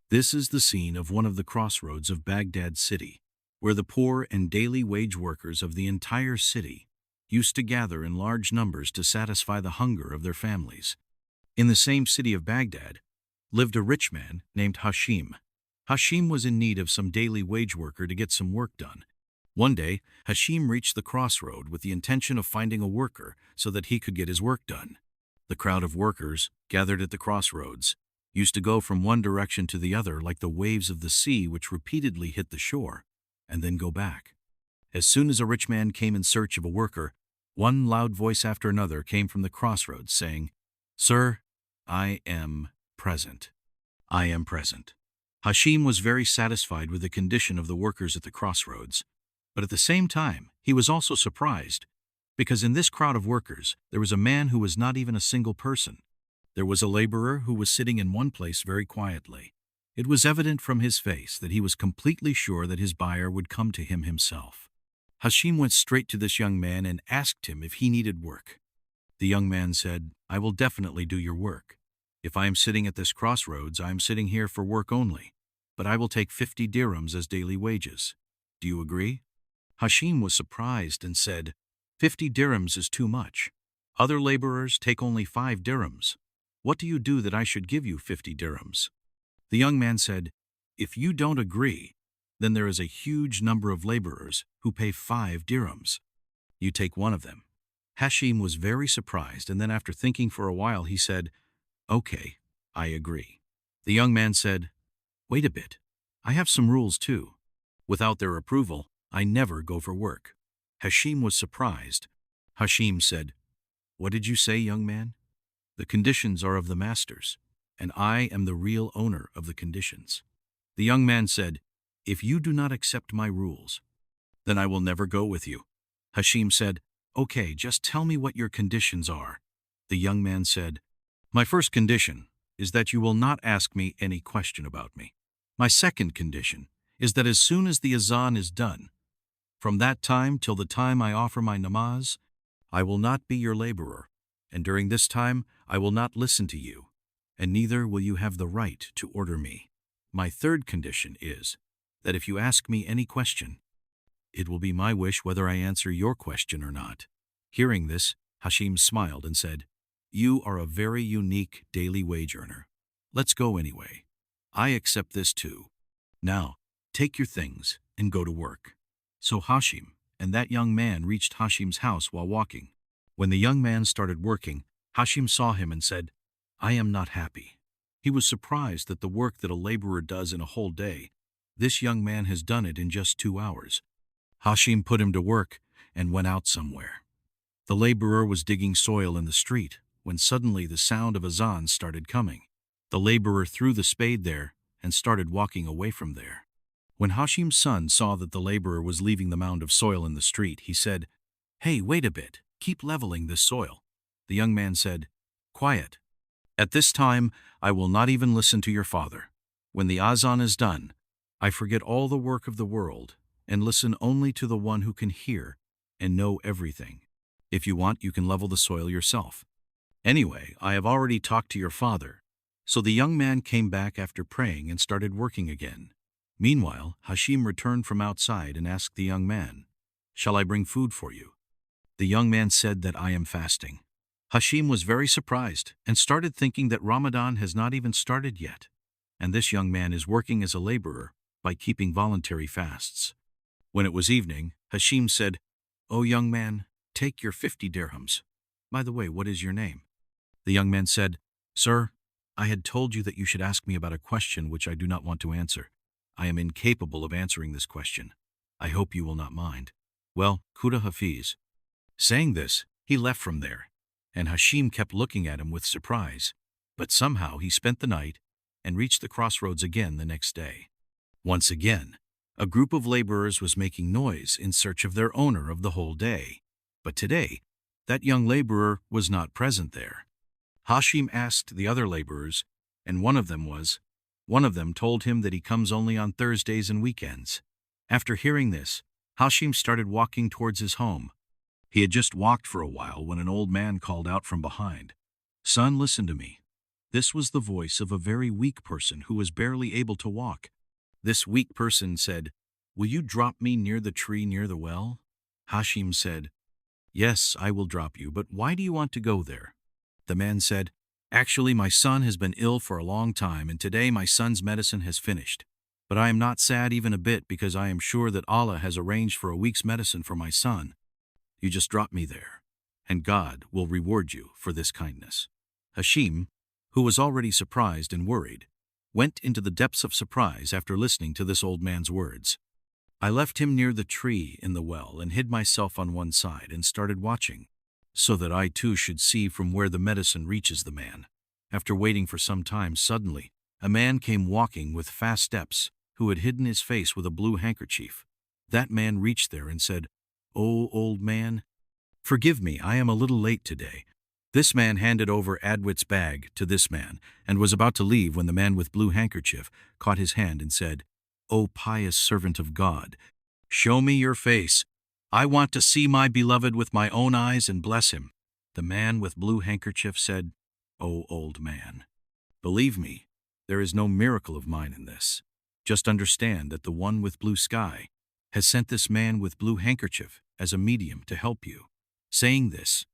This is the scene of one of the crossroads of Baghdad city, where the poor and daily wage workers of the entire city used to gather in large numbers to satisfy the hunger of their families. In the same city of Baghdad lived a rich man named Hashim. Hashim was in need of some daily wage worker to get some work done. One day, Hashim reached the crossroad with the intention of finding a worker so that he could get his work done. The crowd of workers gathered at the crossroads used to go from one direction to the other like the waves of the sea which repeatedly hit the shore and then go back. As soon as a rich man came in search of a worker, one loud voice after another came from the crossroads saying, "Sir, I am present. I am present." Hashim was very satisfied with the condition of the workers at the crossroads, but at the same time he was also surprised, because in this crowd of workers there was a man who was not even a single person. There was a laborer who was sitting in one place very quietly. It was evident from his face that he was completely sure that his buyer would come to him himself. Hashim went straight to this young man and asked him if he needed work. The young man said, "I will definitely do your work. If I am sitting at this crossroads, I am sitting here for work only, but I will take 50 dirhams as daily wages. Do you agree?" Hashim was surprised and said, "50 dirhams is too much. Other laborers take only 5 dirhams. What do you do that I should give you 50 dirhams?" The young man said, "If you don't agree, then there is a huge number of laborers who pay 5 dirhams. You take one of them." Hashim was very surprised, and then after thinking for a while he said, "Okay, I agree." The young man said, "Wait a bit. I have some rules too. Without their approval, I never go for work." Hashim was surprised. Hashim said, "What did you say, young man?" "The conditions are of the masters, and I am the real owner of the conditions." The young man said, "If you do not accept my rules, then I will never go with you." Hashim said, "Okay, just tell me what your conditions are." The young man said, "My first condition is that you will not ask me any question about me. My second condition is that as soon as the azan is done, from that time till the time I offer my namaz, I will not be your laborer, and during this time I will not listen to you, and neither will you have the right to order me. My third condition is that if you ask me any question, it will be my wish whether I answer your question or not." Hearing this, Hashim smiled and said, "You are a very unique daily wage earner. Let's go anyway. I accept this too. Now, take your things and go to work." So Hashim and that young man reached Hashim's house while walking. When the young man started working, Hashim saw him and said, "I am not happy." He was surprised that the work that a laborer does in a whole day, this young man has done it in just 2 hours. Hashim put him to work and went out somewhere. The laborer was digging soil in the street when suddenly the sound of azan started coming. The laborer threw the spade there and started walking away from there. When Hashim's son saw that the laborer was leaving the mound of soil in the street, he said, "Hey, wait a bit, keep leveling this soil." The young man said, "Quiet. At this time, I will not even listen to your father. When the azan is done, I forget all the work of the world and listen only to the one who can hear and know everything. If you want, you can level the soil yourself. Anyway, I have already talked to your father." So the young man came back after praying and started working again. Meanwhile, Hashim returned from outside and asked the young man, "Shall I bring food for you?" The young man said that I am fasting. Hashim was very surprised and started thinking that Ramadan has not even started yet, and this young man is working as a laborer by keeping voluntary fasts. When it was evening, Hashim said, "Oh, young man, take your 50 dirhams. By the way, what is your name?" The young man said, "Sir, I had told you that you should ask me about a question which I do not want to answer. I am incapable of answering this question. I hope you will not mind. Well, Khuda Hafiz." Saying this, he left from there, and Hashim kept looking at him with surprise. But somehow he spent the night and reached the crossroads again the next day. Once again, a group of laborers was making noise in search of their owner of the whole day. But today, that young laborer was not present there. Hashim asked the other laborers, and one of them told him that he comes only on Thursdays and weekends. After hearing this, Hashim started walking towards his home. He had just walked for a while when an old man called out from behind, "Son, listen to me. This was the voice of a very weak person who was barely able to walk. This weak person said, "Will you drop me near the tree near the well?" Hashim said, "Yes, I will drop you, but why do you want to go there?" The man said, "Actually, my son has been ill for a long time, and today my son's medicine has finished. But I am not sad even a bit because I am sure that Allah has arranged for a week's medicine for my son. You just drop me there, and God will reward you for this kindness." Hashim, who was already surprised and worried, went into the depths of surprise after listening to this old man's words. I left him near the tree in the well and hid myself on one side and started watching, so that I too should see from where the medicine reaches the man. After waiting for some time, suddenly, a man came walking with fast steps, who had hidden his face with a blue handkerchief. That man reached there and said, "Oh, old man, forgive me, I am a little late today." This man handed over Adwit's bag to this man and was about to leave when the man with blue handkerchief caught his hand and said, "O pious servant of God, show me your face. I want to see my beloved with my own eyes and bless him." The man with blue handkerchief said, "O old man, believe me, there is no miracle of mine in this. Just understand that the one with blue sky has sent this man with blue handkerchief as a medium to help you." Saying this,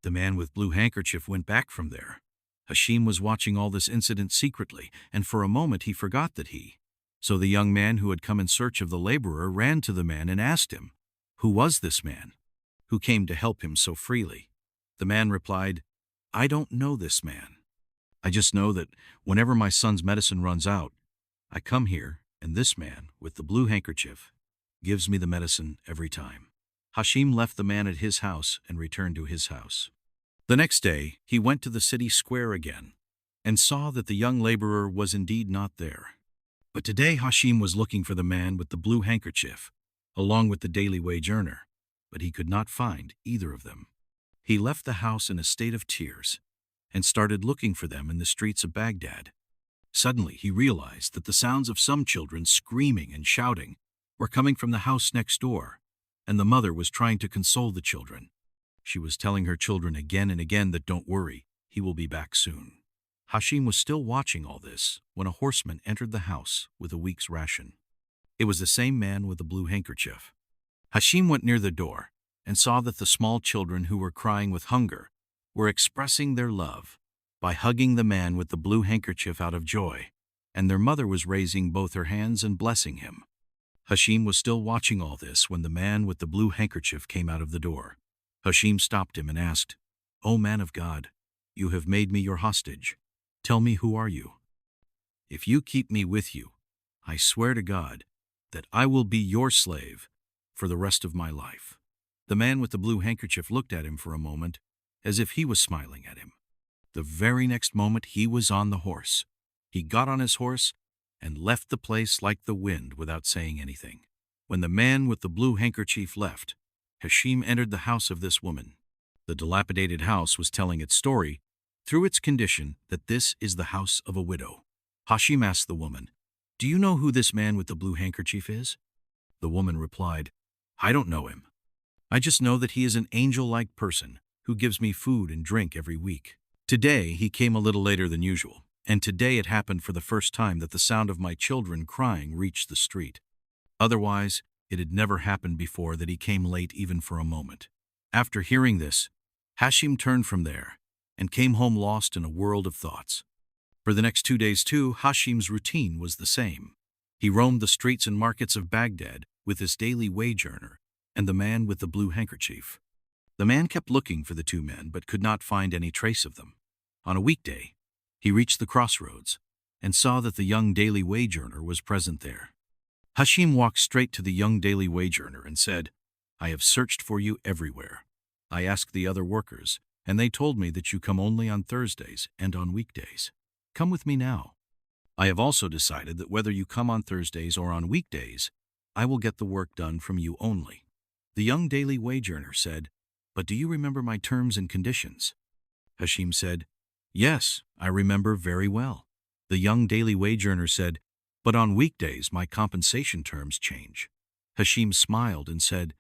the man with blue handkerchief went back from there. Hashim was watching all this incident secretly, and for a moment he forgot that he. So the young man who had come in search of the laborer ran to the man and asked him, who was this man, who came to help him so freely? The man replied, "I don't know this man. I just know that whenever my son's medicine runs out, I come here, and this man with the blue handkerchief gives me the medicine every time." Hashim left the man at his house and returned to his house. The next day, he went to the city square again and saw that the young laborer was indeed not there. But today Hashim was looking for the man with the blue handkerchief, along with the daily wage earner, but he could not find either of them. He left the house in a state of tears and started looking for them in the streets of Baghdad. Suddenly he realized that the sounds of some children screaming and shouting were coming from the house next door, and the mother was trying to console the children. She was telling her children again and again that don't worry, he will be back soon. Hashim was still watching all this when a horseman entered the house with a week's ration. It was the same man with the blue handkerchief. Hashim went near the door and saw that the small children who were crying with hunger were expressing their love by hugging the man with the blue handkerchief out of joy, and their mother was raising both her hands and blessing him. Hashim was still watching all this when the man with the blue handkerchief came out of the door. Hashim stopped him and asked, "O man of God, you have made me your hostage. Tell me, who are you? If you keep me with you, I swear to God that I will be your slave for the rest of my life." The man with the blue handkerchief looked at him for a moment, as if he was smiling at him. The very next moment he was on the horse. He got on his horse and left the place like the wind without saying anything. When the man with the blue handkerchief left, Hashim entered the house of this woman. The dilapidated house was telling its story through its condition that this is the house of a widow. Hashim asked the woman, "Do you know who this man with the blue handkerchief is?" The woman replied, "I don't know him. I just know that he is an angel-like person who gives me food and drink every week. Today he came a little later than usual, and today it happened for the first time that the sound of my children crying reached the street. Otherwise, it had never happened before that he came late even for a moment." After hearing this, Hashim turned from there and came home lost in a world of thoughts. For the next 2 days too, Hashim's routine was the same. He roamed the streets and markets of Baghdad with his daily wage earner and the man with the blue handkerchief. The man kept looking for the two men but could not find any trace of them. On a weekday, he reached the crossroads and saw that the young daily wage earner was present there. Hashim walked straight to the young daily wage earner and said, "I have searched for you everywhere. I asked the other workers, and they told me that you come only on Thursdays and on weekdays. Come with me now. I have also decided that whether you come on Thursdays or on weekdays, I will get the work done from you only." The young daily wage earner said, "But do you remember my terms and conditions?" Hashim said, "Yes, I remember very well." The young daily wage earner said, "But on weekdays my compensation terms change." Hashim smiled and said,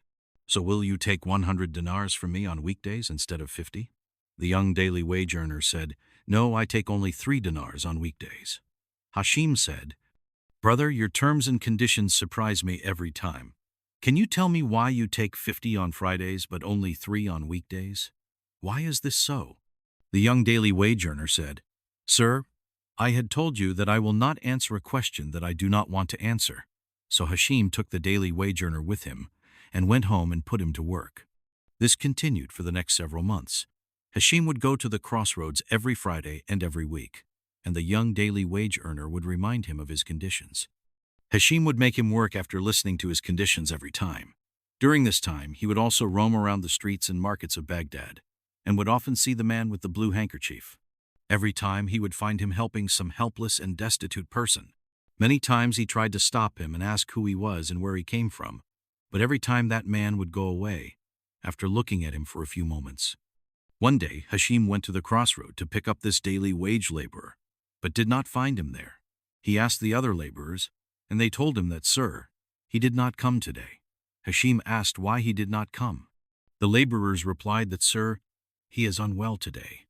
"So will you take 100 dinars from me on weekdays instead of 50? The young daily wage earner said, "No, I take only 3 dinars on weekdays." Hashim said, "Brother, your terms and conditions surprise me every time. Can you tell me why you take 50 on Fridays but only 3 on weekdays? Why is this so?" The young daily wage earner said, "Sir, I had told you that I will not answer a question that I do not want to answer." So Hashim took the daily wage earner with him and went home and put him to work. This continued for the next several months. Hashim would go to the crossroads every Friday and every week, and the young daily wage earner would remind him of his conditions. Hashim would make him work after listening to his conditions every time. During this time, he would also roam around the streets and markets of Baghdad, and would often see the man with the blue handkerchief. Every time he would find him helping some helpless and destitute person. Many times he tried to stop him and ask who he was and where he came from, but every time that man would go away, after looking at him for a few moments. One day, Hashim went to the crossroad to pick up this daily wage laborer, but did not find him there. He asked the other laborers, and they told him that, "Sir, he did not come today." Hashim asked why he did not come. The laborers replied that, "Sir, he is unwell today,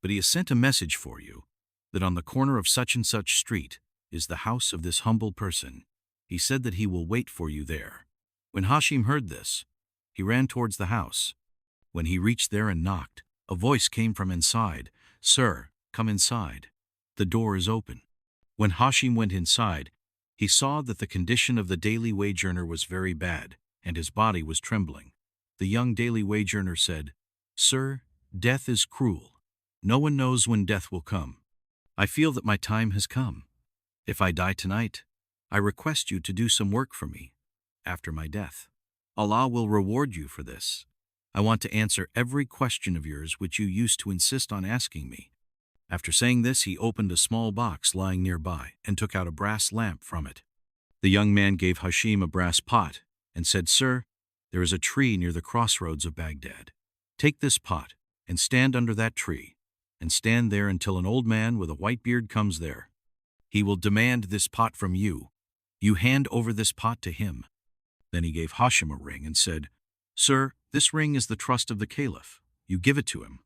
but he has sent a message for you, that on the corner of such and such street is the house of this humble person. He said that he will wait for you there." When Hashim heard this, he ran towards the house. When he reached there and knocked, a voice came from inside, "Sir, come inside. The door is open." When Hashim went inside, he saw that the condition of the daily wage earner was very bad, and his body was trembling. The young daily wage earner said, "Sir, death is cruel. No one knows when death will come. I feel that my time has come. If I die tonight, I request you to do some work for me. After my death, Allah will reward you for this. I want to answer every question of yours which you used to insist on asking me." After saying this, he opened a small box lying nearby and took out a brass lamp from it. The young man gave Hashim a brass pot and said, "Sir, there is a tree near the crossroads of Baghdad. Take this pot and stand under that tree, and stand there until an old man with a white beard comes there. He will demand this pot from you. You hand over this pot to him." Then he gave Hashim a ring and said, "Sir, this ring is the trust of the Caliph. You give it to him.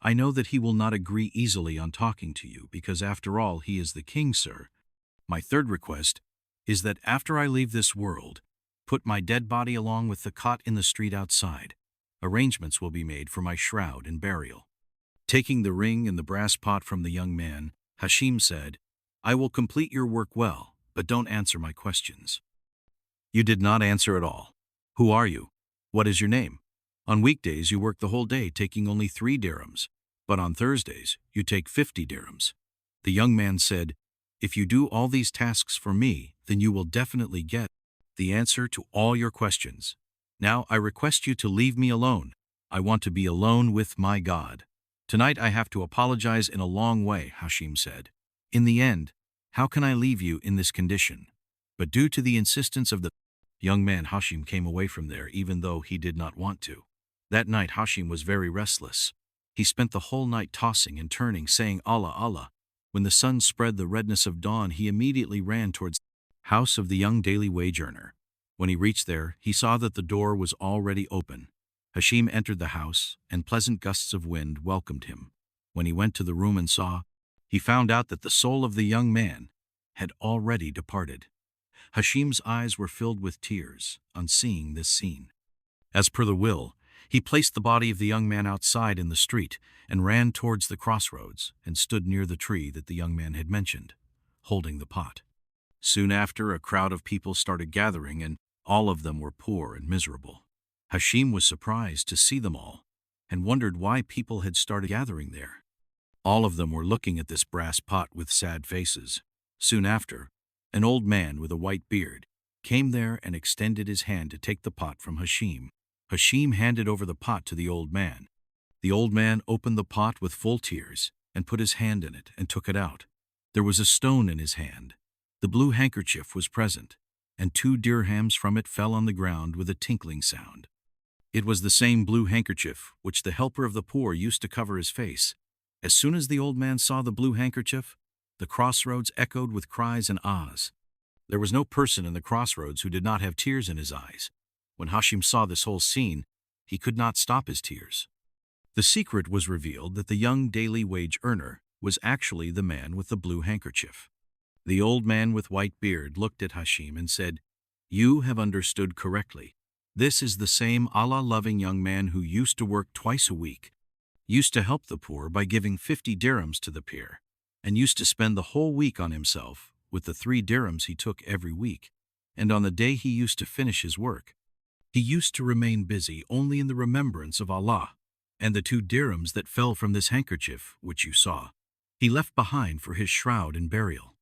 I know that he will not agree easily on talking to you, because after all he is the king, sir. My third request is that after I leave this world, put my dead body along with the cot in the street outside. Arrangements will be made for my shroud and burial." Taking the ring and the brass pot from the young man, Hashim said, "I will complete your work well, but don't answer my questions." "You did not answer at all. Who are you? What is your name? On weekdays you work the whole day taking only 3 dirhams, but on Thursdays you take 50 dirhams. The young man said, "If you do all these tasks for me, then you will definitely get the answer to all your questions. Now I request you to leave me alone. I want to be alone with my God." "Tonight I have to apologize in a long way," Hashim said. "In the end, how can I leave you in this condition?" But due to the insistence of the young man, Hashim came away from there even though he did not want to. That night Hashim was very restless. He spent the whole night tossing and turning, saying, "Allah, Allah." When the sun spread the redness of dawn, he immediately ran towards the house of the young daily wage earner. When he reached there, he saw that the door was already open. Hashim entered the house, and pleasant gusts of wind welcomed him. When he went to the room and saw, he found out that the soul of the young man had already departed. Hashim's eyes were filled with tears on seeing this scene. As per the will, he placed the body of the young man outside in the street and ran towards the crossroads and stood near the tree that the young man had mentioned, holding the pot. Soon after, a crowd of people started gathering, and all of them were poor and miserable. Hashim was surprised to see them all and wondered why people had started gathering there. All of them were looking at this brass pot with sad faces. Soon after, an old man with a white beard came there and extended his hand to take the pot from Hashim. Hashim handed over the pot to the old man. The old man opened the pot with full tears and put his hand in it and took it out. There was a stone in his hand. The blue handkerchief was present, and 2 dirhams from it fell on the ground with a tinkling sound. It was the same blue handkerchief which the helper of the poor used to cover his face. As soon as the old man saw the blue handkerchief, the crossroads echoed with cries and ahs. There was no person in the crossroads who did not have tears in his eyes. When Hashim saw this whole scene, he could not stop his tears. The secret was revealed that the young daily wage earner was actually the man with the blue handkerchief. The old man with white beard looked at Hashim and said, "You have understood correctly. This is the same Allah-loving young man who used to work twice a week, used to help the poor by giving 50 dirhams to the poor, and used to spend the whole week on himself with the 3 dirhams he took every week, and on the day he used to finish his work, he used to remain busy only in the remembrance of Allah, and the 2 dirhams that fell from this handkerchief, which you saw, he left behind for his shroud and burial.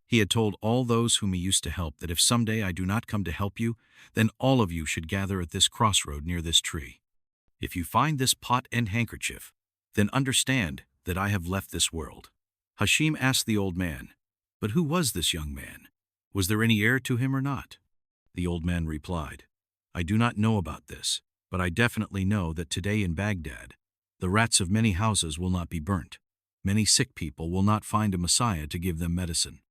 He had told all those whom he used to help that if someday I do not come to help you, then all of you should gather at this crossroad near this tree. If you find this pot and handkerchief, then understand that I have left this world." Hashim asked the old man, "But who was this young man? Was there any heir to him or not?" The old man replied, "I do not know about this, but I definitely know that today in Baghdad, the rats of many houses will not be burnt. Many sick people will not find a Messiah to give them medicine.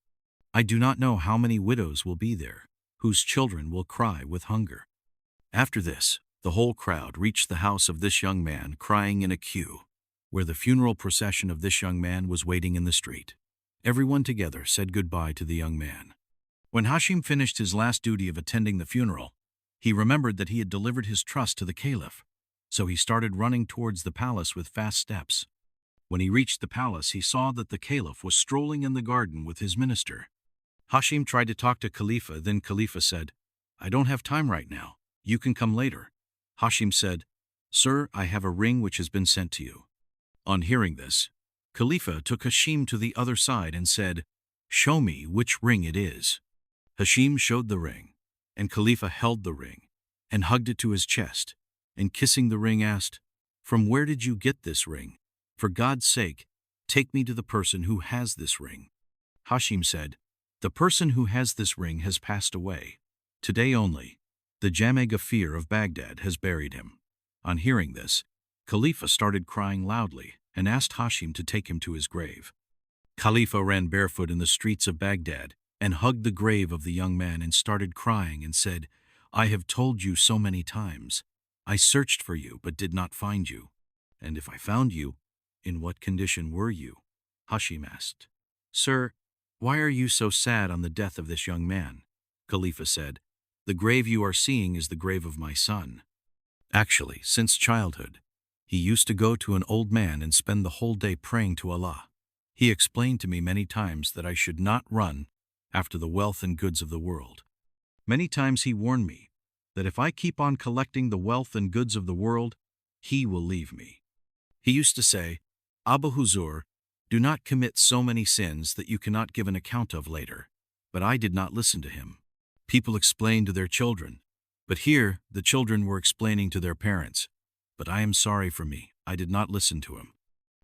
I do not know how many widows will be there, whose children will cry with hunger." After this, the whole crowd reached the house of this young man crying in a queue, where the funeral procession of this young man was waiting in the street. Everyone together said goodbye to the young man. When Hashim finished his last duty of attending the funeral, he remembered that he had delivered his trust to the Caliph, so he started running towards the palace with fast steps. When he reached the palace, he saw that the Caliph was strolling in the garden with his minister. Hashim tried to talk to Caliph, then Caliph said, "I don't have time right now. You can come later." Hashim said, "Sir, I have a ring which has been sent to you." On hearing this, Caliph took Hashim to the other side and said, "Show me which ring it is." Hashim showed the ring, and Caliph held the ring and hugged it to his chest, and kissing the ring asked, "From where did you get this ring? For God's sake, take me to the person who has this ring." Hashim said, "The person who has this ring has passed away. Today only, the Jame Ghafir of Baghdad has buried him." On hearing this, Caliph started crying loudly and asked Hashim to take him to his grave. Caliph ran barefoot in the streets of Baghdad and hugged the grave of the young man and started crying and said, "I have told you so many times. I searched for you but did not find you. And if I found you, in what condition were you?" Hashim asked, "Sir, why are you so sad on the death of this young man?" Caliph said, "The grave you are seeing is the grave of my son. Actually, since childhood, he used to go to an old man and spend the whole day praying to Allah. He explained to me many times that I should not run after the wealth and goods of the world. Many times he warned me that if I keep on collecting the wealth and goods of the world, he will leave me. He used to say, 'Abu Huzur, do not commit so many sins that you cannot give an account of later.' But I did not listen to him. People explained to their children, but here the children were explaining to their parents. But I am sorry for me, I did not listen to him.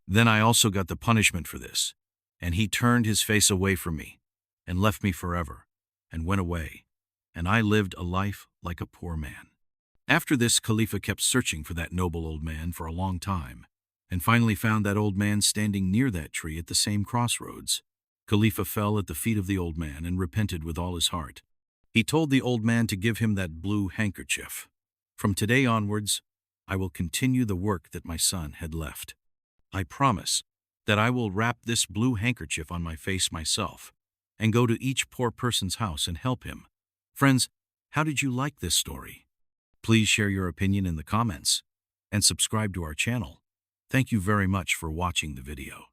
Then I also got the punishment for this, and he turned his face away from me, and left me forever, and went away, and I lived a life like a poor man." After this, Caliph kept searching for that noble old man for a long time, and finally found that old man standing near that tree at the same crossroads. Caliph fell at the feet of the old man and repented with all his heart. He told the old man to give him that blue handkerchief. "From today onwards, I will continue the work that my son had left. I promise that I will wrap this blue handkerchief on my face myself and go to each poor person's house and help him." Friends, how did you like this story? Please share your opinion in the comments and subscribe to our channel. Thank you very much for watching the video.